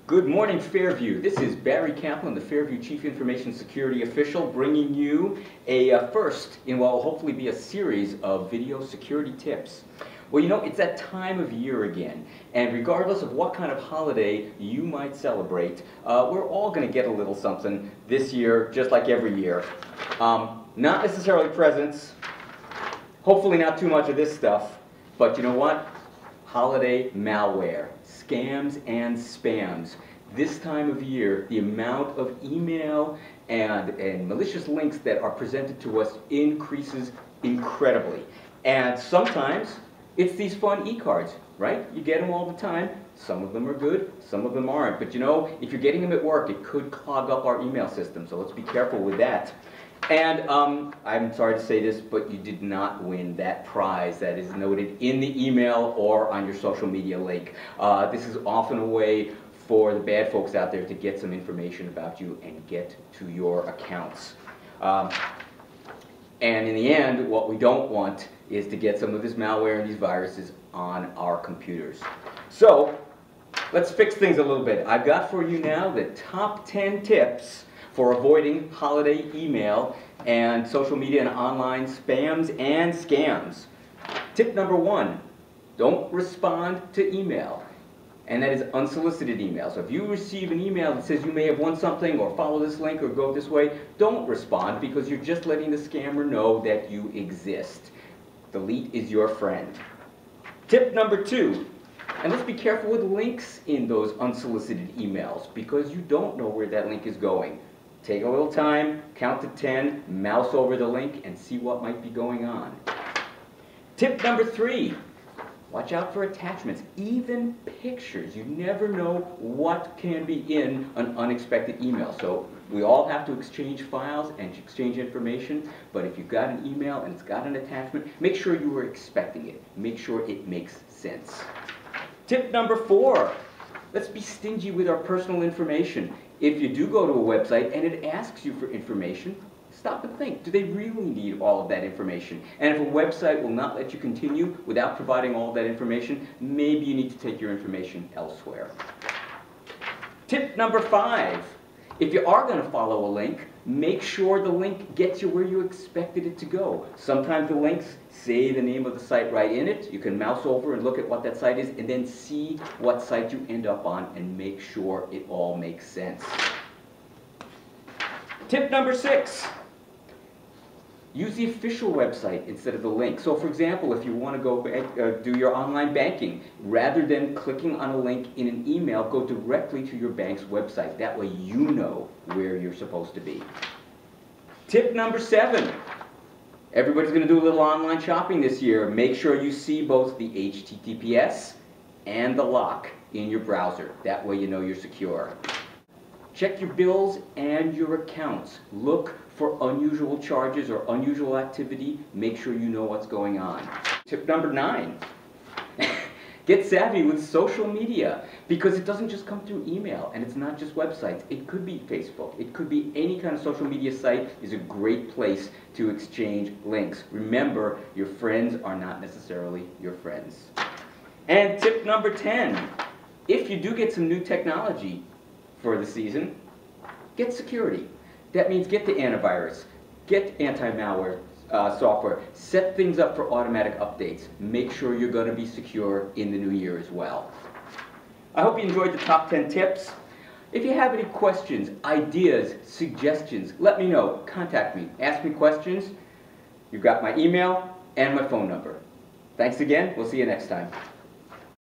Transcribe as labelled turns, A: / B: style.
A: Good morning, Fairview. This is Barry Kaplan, the Fairview Chief Information Security Official, bringing you a first in what will hopefully be a series of video security tips. Well, you know, it's that time of year again, and regardless of what kind of holiday you might celebrate, we're all going to get a little something this year, just like every year. Not necessarily presents, hopefully not too much of this stuff, but you know what? Holiday malware, scams and spams. This time of year, the amount of email and malicious links that are presented to us increases incredibly. And sometimes it's these fun e-cards, right? You get them all the time. Some of them are good, some of them aren't. But you know, if you're getting them at work, it could clog up our email system, so let's be careful with that. And I'm sorry to say this, but you did not win that prize that is noted in the email or on your social media link. This is often a way for the bad folks out there to get some information about you and get to your accounts. And in the end, what we don't want is to get some of this malware and these viruses on our computers. So let's fix things a little bit. I've got for you now the top 10 tips for avoiding holiday email and social media and online spams and scams. Tip number 1, don't respond to email. And that is unsolicited email. So if you receive an email that says you may have won something or follow this link or go this way, don't respond because you're just letting the scammer know that you exist. Delete is your friend. Tip number 2, and let's be careful with links in those unsolicited emails because you don't know where that link is going. Take a little time, count to 10, mouse over the link, and see what might be going on. Tip number 3, watch out for attachments, even pictures. You never know what can be in an unexpected email. So we all have to exchange files and exchange information, but if you've got an email and it's got an attachment, make sure you were expecting it. Make sure it makes sense. Tip number 4, let's be stingy with our personal information. If you do go to a website and it asks you for information, stop and think, do they really need all of that information? And if a website will not let you continue without providing all of that information, maybe you need to take your information elsewhere. Tip number 5, if you are going to follow a link, make sure the link gets you where you expected it to go. Sometimes the links say the name of the site right in it. You can mouse over and look at what that site is and then see what site you end up on and make sure it all makes sense. Tip number 6, use the official website instead of the link. So for example, if you want to go do your online banking, rather than clicking on a link in an email, go directly to your bank's website. That way you know where you're supposed to be. Tip number 7, everybody's going to do a little online shopping this year. Make sure you see both the HTTPS and the lock in your browser. That way you know you're secure. Check your bills and your accounts. Look for unusual charges or unusual activity. Make sure you know what's going on. Tip number 9, get savvy with social media because it doesn't just come through email and it's not just websites. It could be Facebook. It could be any kind of social media site is a great place to exchange links. Remember, your friends are not necessarily your friends. And tip number 10, if you do get some new technology for the season, get security. That means get the antivirus, get anti-malware software, set things up for automatic updates. Make sure you're going to be secure in the new year as well. I hope you enjoyed the top 10 tips. If you have any questions, ideas, suggestions, let me know. Contact me. Ask me questions. You've got my email and my phone number. Thanks again. We'll see you next time.